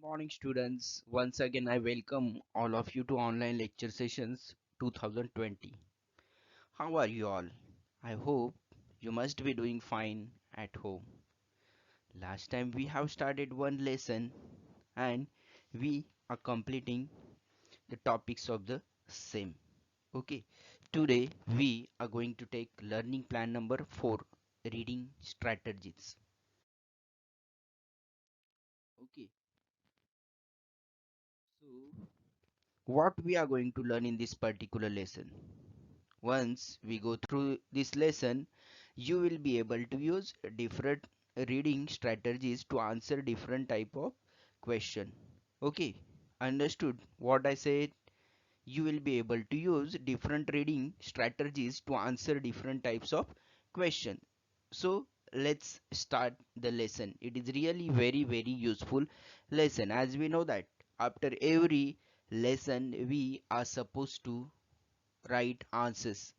Morning students, once again I welcome all of you to online lecture sessions 2020. How are you all? I hope you must be doing fine at home. Last time we have started one lesson and we are completing the topics of the same. Okay, today we are going to take learning plan number 4, reading strategies. Okay, so what we are going to learn in this particular lesson? Once we go through this lesson, you will be able to use different reading strategies to answer different type of question. Okay, understood what I said? You will be able to use different reading strategies to answer different types of question. So let's start the lesson. It is really very useful lesson, as we know that after every lesson we are supposed to write answers,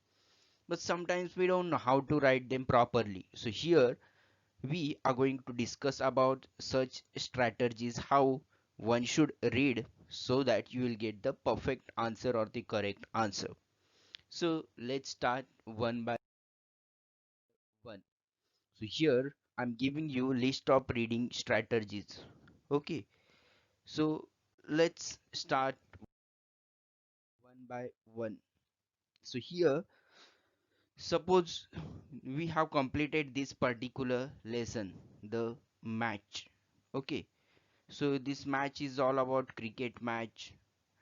but sometimes we don't know how to write them properly. So here we are going to discuss about such strategies, how one should read so that you will get the perfect answer or the correct answer. So let's start one by one. So here I'm giving you list of reading strategies. Okay, so let's start one by one. So here, suppose we have completed this particular lesson, the match. Okay, so this match is all about cricket match,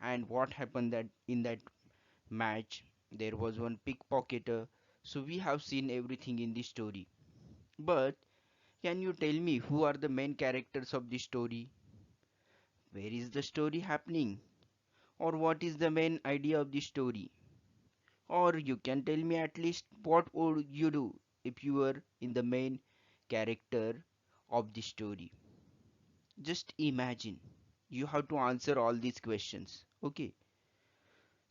and what happened that in that match there was one pickpocketer. So we have seen everything in the story, but can you tell me who are the main characters of the story? Where is the story happening? Or what is the main idea of the story? Or you can tell me at least what would you do if you were in the main character of the story. Just imagine. You have to answer all these questions. Okay.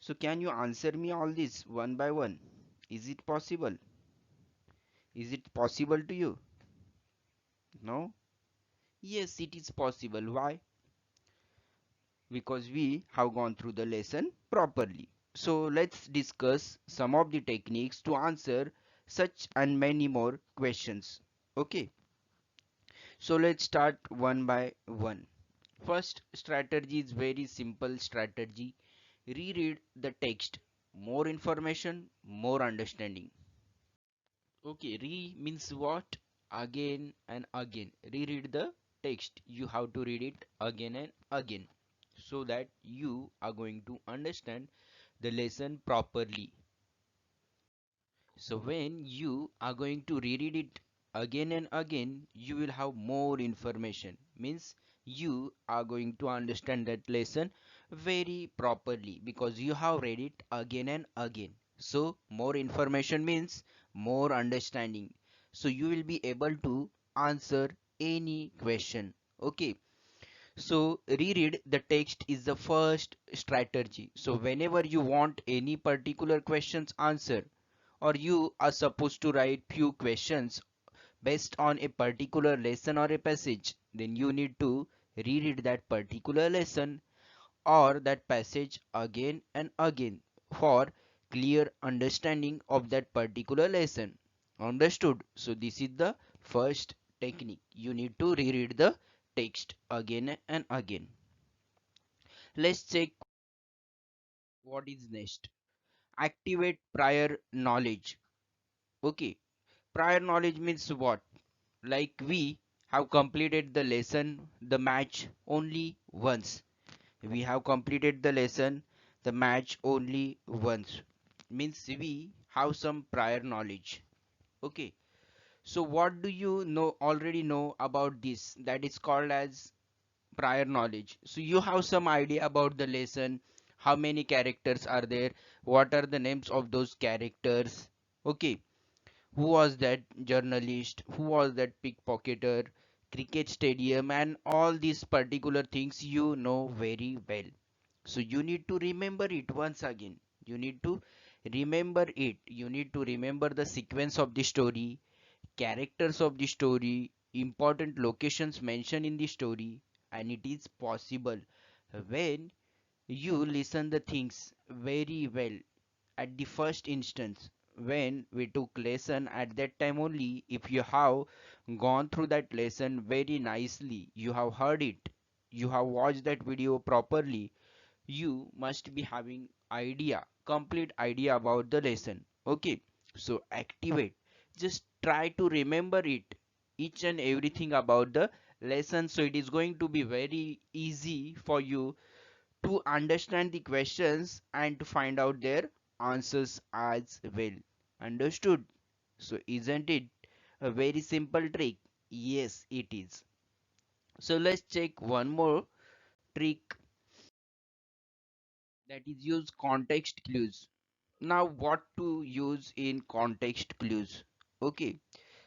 So can you answer me all this one by one? Is it possible? Is it possible to you? No? Yes, it is possible. Why? Because we have gone through the lesson properly. So let's discuss some of the techniques to answer such and many more questions. Okay, so let's start one by one. First strategy is very simple strategy. Reread the text. More information, more understanding. Okay, means what? Again and again. Reread the text. You have to read it again and again so that you are going to understand the lesson properly. So when you are going to reread it again and again, you will have more information. Means you are going to understand that lesson very properly because you have read it again and again. So more information means more understanding. So you will be able to answer any question. Okay. So reread the text is the first strategy. So whenever you want any particular questions answer, or you are supposed to write few questions based on a particular lesson or a passage, then you need to reread that particular lesson or that passage again and again for clear understanding of that particular lesson. Understood? So this is the first technique. You need to reread the text again and again. Let's check what is next. Activate prior knowledge. Okay, prior knowledge means what? Like we have completed the lesson, the match only once. We have completed the lesson, the match only once. Means we have some prior knowledge. Okay. So what do you know already know about this? That is called as prior knowledge. So you have some idea about the lesson, how many characters are there, what are the names of those characters. Okay, who was that journalist, who was that pickpocketer, cricket stadium, and all these particular things you know very well. So you need to remember it once again. You need to remember it. You need to remember the sequence of the story, characters of the story, important locations mentioned in the story, and it is possible when you listen the things very well at the first instance. When we took lesson at that time only, if you have gone through that lesson very nicely, you have heard it, you have watched that video properly, you must be having idea, complete idea about the lesson. Okay, so activate, just try to remember it, each and everything about the lesson, so it is going to be very easy for you to understand the questions and to find out their answers as well. Understood? So isn't it a very simple trick? Yes, it is. So let's check one more trick, that is use context clues. Now what to use in context clues? Okay,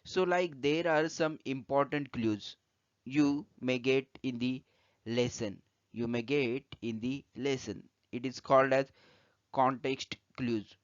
so like there are some important clues you may get in the lesson. You may get in the lesson. It is called as context clues.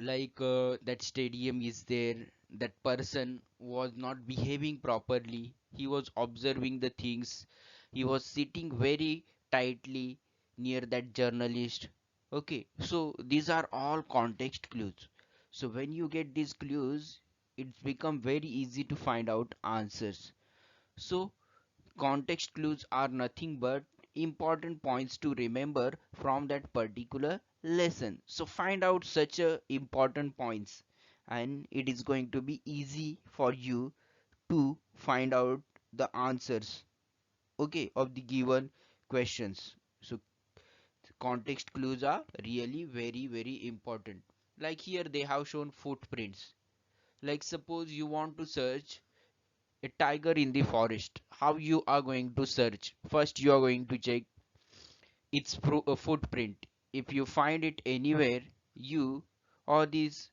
Like that stadium is there, that person was not behaving properly, he was observing the things, he was sitting very tightly near that journalist. Okay, so these are all context clues. So when you get these clues, it's become very easy to find out answers. So context clues are nothing but important points to remember from that particular lesson. So find out such a important points, and it is going to be easy for you to find out the answers, okay, of the given questions. So context clues are really very important. Like here they have shown footprints. Like suppose you want to search a tiger in the forest, how you are going to search? First you are going to check its footprint. If you find it anywhere, you or these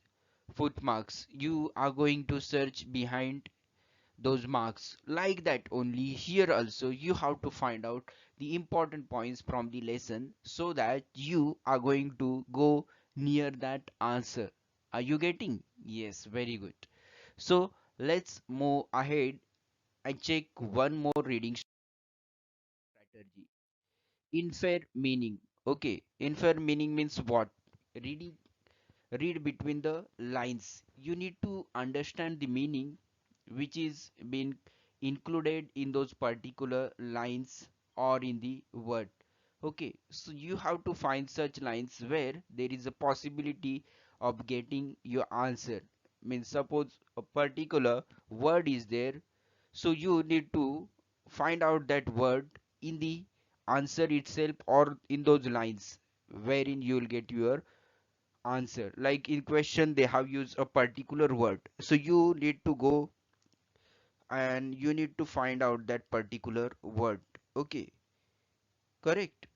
footmarks, you are going to search behind those marks. Like that only here also you have to find out the important points from the lesson, so that you are going to go near that answer. Are you getting? Yes, very good. So let's move ahead and check one more reading strategy. Infer meaning. Okay, infer meaning means what? Reading, read between the lines. You need to understand the meaning which is being included in those particular lines or in the word. Okay, so you have to find such lines where there is a possibility of getting your answer. Means suppose a particular word is there, so you need to find out that word in the answer itself or in those lines wherein you will get your answer. Like in question they have used a particular word, so you need to go and you need to find out that particular word. Okay, correct.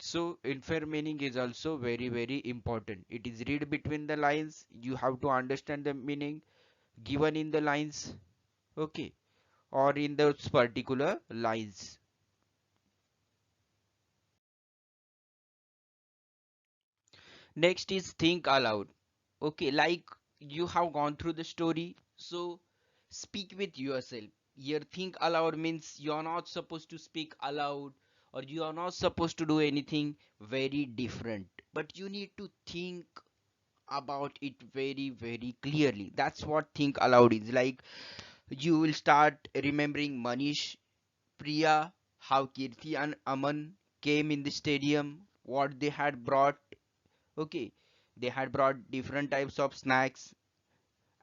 So infer meaning is also very important. It is read between the lines, you have to understand the meaning given in the lines, okay, or in those particular lines. Next is think aloud. Okay, like you have gone through the story, so speak with yourself. Here, think aloud means you are not supposed to speak aloud or you are not supposed to do anything very different, but you need to think about it very clearly. That's what think aloud is. Like you will start remembering Manish, Priya, how Kirti and Aman came in the stadium, what they had brought. Okay, they had brought different types of snacks,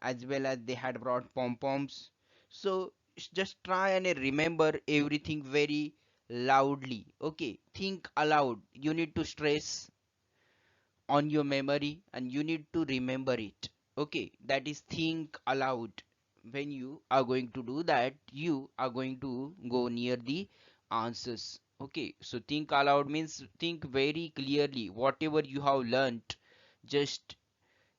as well as they had brought pom poms. So just try and remember everything very loudly. Okay, think aloud. You need to stress on your memory and you need to remember it. Okay, that is think aloud. When you are going to do that, you are going to go near the answers. Okay, so think aloud means think very clearly. Whatever you have learnt, just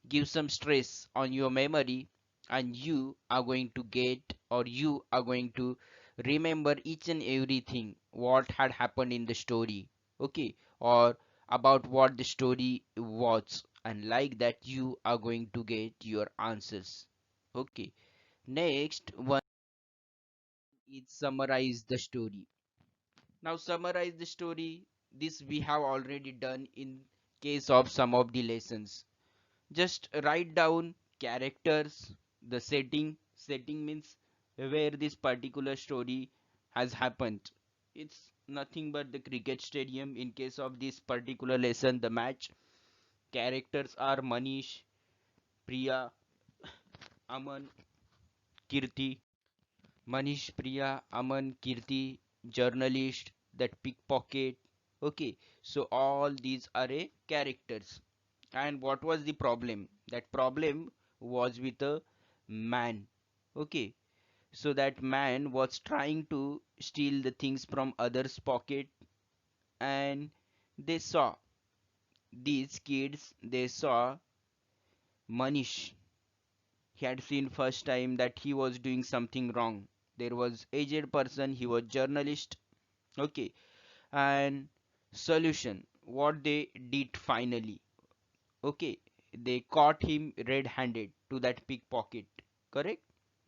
give some stress on your memory and you are going to get or you are going to remember each and everything what had happened in the story, okay, or about what the story was, and like that you are going to get your answers. Okay, next one, is summarize the story. Now summarize the story. This we have already done in case of some of the lessons. Just write down characters, the setting means where this particular story has happened. It's nothing but the cricket stadium in case of this particular lesson, the match. Characters are Manish, Priya, Aman, Kirti. Manish, Priya, Aman, Kirti, journalist, that pickpocket. Okay, so all these are a characters. And what was the problem? That problem was with a man. Okay, so that man was trying to steal the things from others pocket. And they saw, these kids, they saw Manish. He had seen first time that he was doing something wrong. There was aged person, he was journalist. Okay, and solution, what they did finally. Okay, they caught him red-handed to that pickpocket. Correct?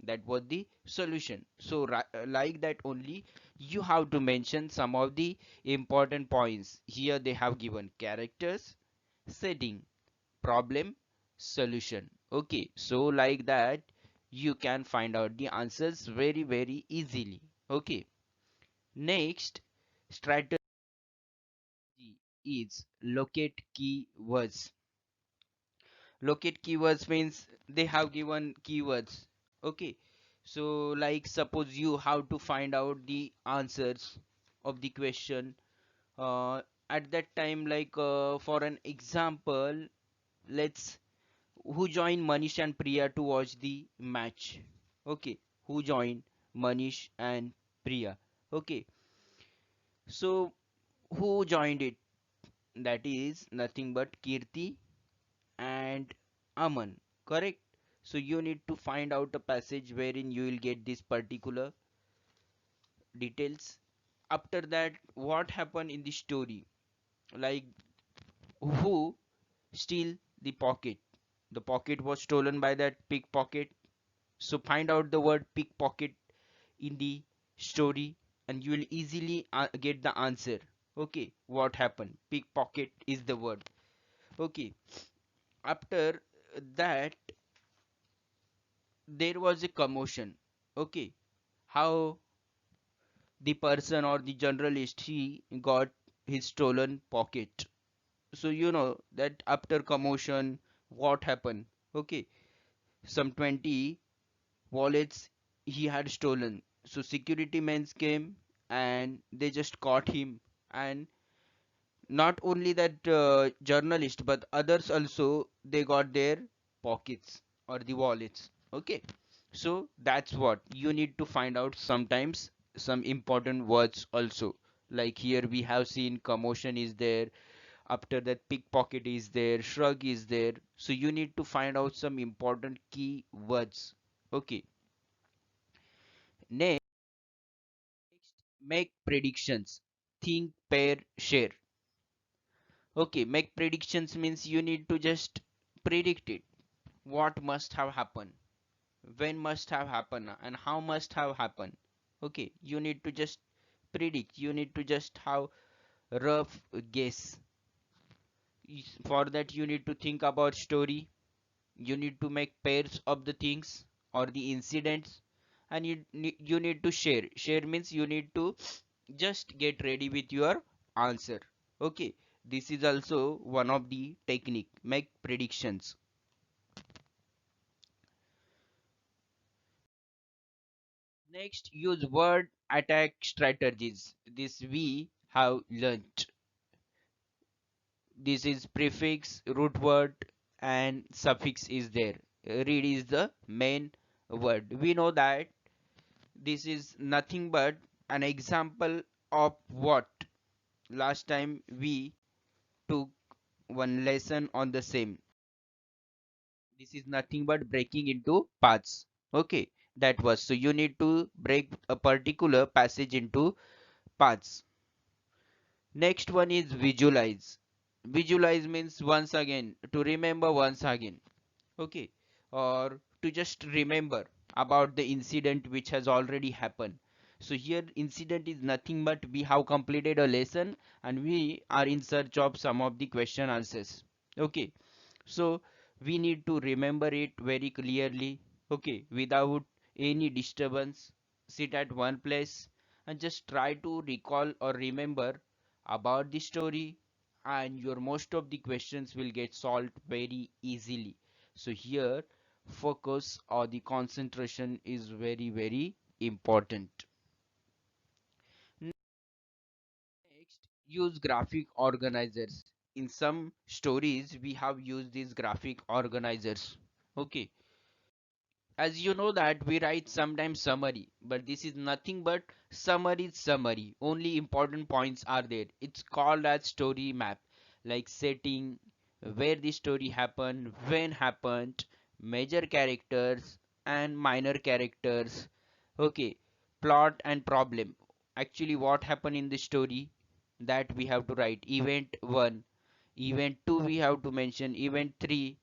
That was the solution. So, like that only, you have to mention some of the important points. Here they have given characters, setting, problem, solution. Okay, so like that, you can find out the answers very, very easily. Okay, next strategy is locate keywords. Locate keywords means they have given keywords. Okay, so like suppose you have to find out the answers of the question. At that time, like for an example, let's who joined Manish and Priya to watch the match. Okay, who joined Manish and Priya. Okay, so who joined it? That is nothing but Kirti and Aman, correct? So you need to find out a passage wherein you will get this particular details. After that, what happened in the story? Like who steal the pocket? The pocket was stolen by that pickpocket. So find out the word pickpocket in the story and you will easily get the answer. Okay, what happened? Pickpocket is the word. Okay, after that there was a commotion. Okay, how the person or the journalist he got his stolen pocket. So you know that after commotion, what happened? Okay, some 20 wallets he had stolen. So security men came and they just caught him. And not only that journalist but others also, they got their pockets or the wallets. Okay, so that's what you need to find out. Sometimes some important words also, like here we have seen commotion is there, after that pickpocket is there, shrug is there. So you need to find out some important key words. Okay, next, make predictions, think, pair, share. Okay, make predictions means you need to just predict it. What must have happened? When must have happened? And how must have happened? Okay, you need to just predict. You need to just have rough guess. For that, you need to think about story. You need to make pairs of the things or the incidents, and you need to share. Share means you need to just get ready with your answer. Okay, this is also one of the technique, make predictions. Next, use word attack strategies. This we have learnt. This is prefix, root word, and suffix is there. Read is the main word. We know that this is nothing but an example of what last time we took one lesson on the same. This is nothing but breaking into parts. Okay, that was, so you need to break a particular passage into parts. Next one is visualize. Visualize means once again, to remember once again. Okay, or to just remember about the incident which has already happened. So here incident is nothing but we have completed a lesson and we are in search of some of the question answers. Okay, so we need to remember it very clearly, okay, without any disturbance. Sit at one place and just try to recall or remember about the story, and your most of the questions will get solved very easily. So here focus or the concentration is very very important. Next, use graphic organizers. In some stories, we have used these graphic organizers. Okay, as you know that we write sometimes summary, but this is nothing but summary. Only important points are there. It's called as story map, like setting, where the story happened, when happened, major characters and minor characters. Okay, plot and problem. Actually, what happened in the story that we have to write. Event 1, event 2 we have to mention, event 3,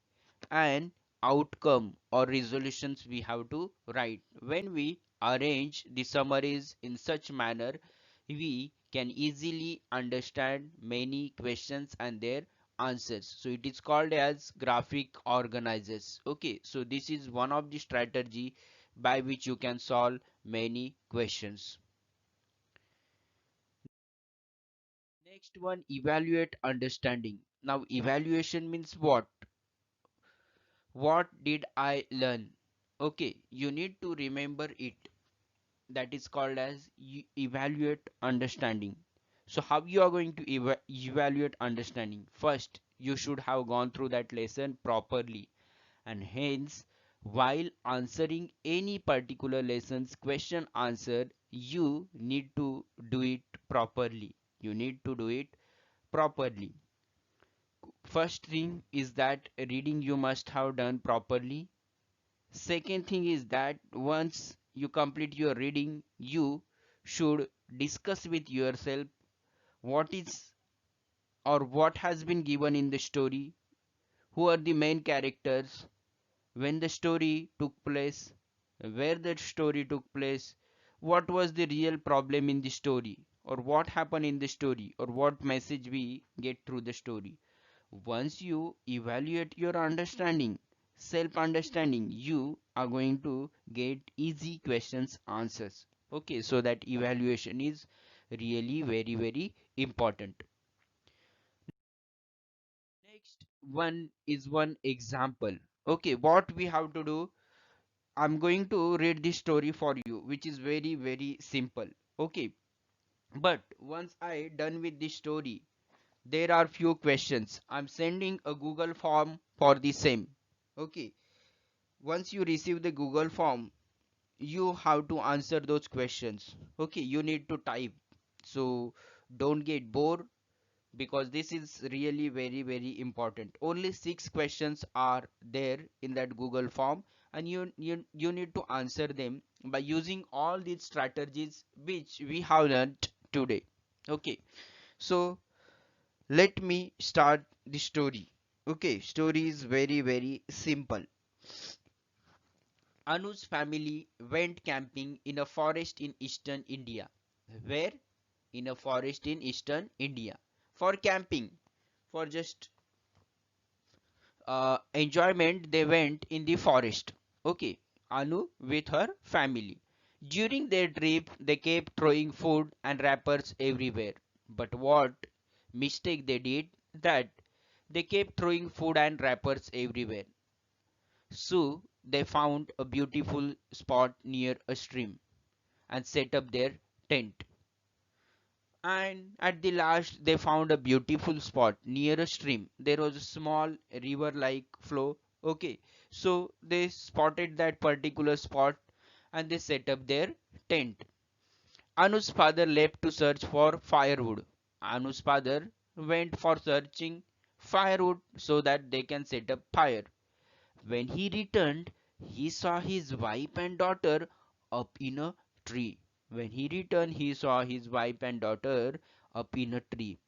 and outcome or resolutions we have to write. When we arrange the summaries in such manner, we can easily understand many questions and their answers. So it is called as graphic organizers. Okay, so this is one of the strategy by which you can solve many questions. Next one, evaluate understanding. Now evaluation means what did I learn? Okay, you need to remember it. That is called as evaluate understanding. So how you are going to evaluate understanding? First, you should have gone through that lesson properly, and hence while answering any particular lessons question answer, you need to do it properly. You need to do it properly. First thing is that reading you must have done properly. Second thing is that once you complete your reading, you should discuss with yourself what is or what has been given in the story, who are the main characters, when the story took place, where the story took place, what was the real problem in the story, or what happened in the story, or what message we get through the story. Once you evaluate your understanding, self understanding, you are going to get easy questions answers. Okay, so that evaluation is really very very important. Next one is one example. Okay, what we have to do, I'm going to read this story for you, which is very very simple. Okay, but once I done with this story, there are few questions. I'm sending a Google form for the same. Okay, once you receive the Google form, you have to answer those questions. Okay, you need to type. So don't get bored, because this is really very very important. Only 6 questions are there in that Google form, and you need to answer them by using all these strategies which we have learned today. Okay, so let me start the story. Okay, story is very very simple. Anu's family went camping in a forest in eastern India. Where? In a forest in eastern India. For camping, for just enjoyment, they went in the forest. Okay, Anu with her family. During their trip, they kept throwing food and wrappers everywhere. But what mistake they did? That they kept throwing food and wrappers everywhere. So they found a beautiful spot near a stream and set up their tent. And at the last, they found a beautiful spot near a stream. There was a small river like flow. Okay, so they spotted that particular spot and they set up their tent. Anu's father left to search for firewood. Anu's father went for searching firewood so that they can set up fire. When he returned, he saw his wife and daughter up in a tree. When he returned, he saw his wife and daughter up in a tree.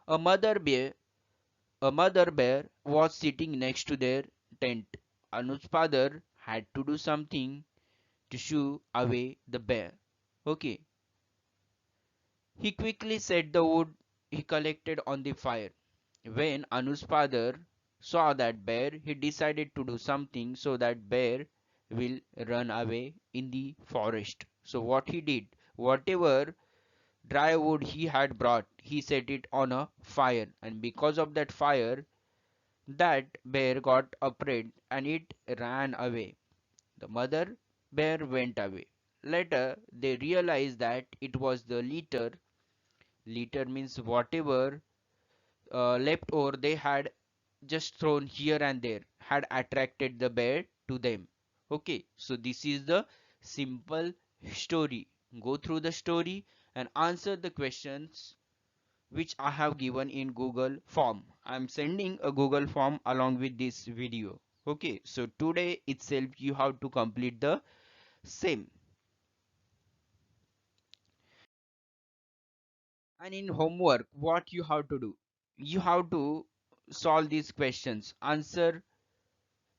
A mother bear, a mother bear was sitting next to their tent. Anu's father had to do something to shoo away the bear. Okay, he quickly set the wood he collected on the fire. When Anu's father saw that bear, he decided to do something so that bear will run away in the forest. So what he did, whatever dry wood he had brought, he set it on a fire, and because of that fire, that bear got afraid and it ran away. The mother bear went away. Later, they realized that it was the litter. Litter means whatever left over they had just thrown here and there had attracted the bear to them. Okay, so this is the simple story. Go through the story and answer the questions which I have given in Google form. I am sending a Google form along with this video. Okay, so today itself you have to complete the same. And in homework, what you have to do? You have to solve these questions, answer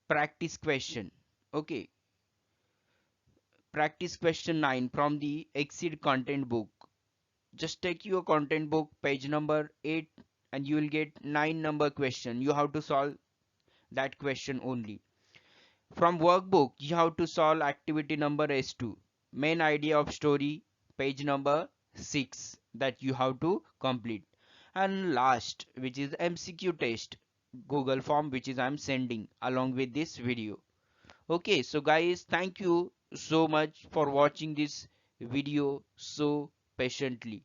practice question. Okay, practice question 9 from the Exceed content book. Just take your content book, page number 8, and you will get 9 number question. You have to solve that question only. From workbook, you have to solve activity number S2. Main idea of story, page number 6 that you have to complete. And last, which is MCQ test, Google form which is I'm sending along with this video. Okay, so guys, thank you so much for watching this video so patiently.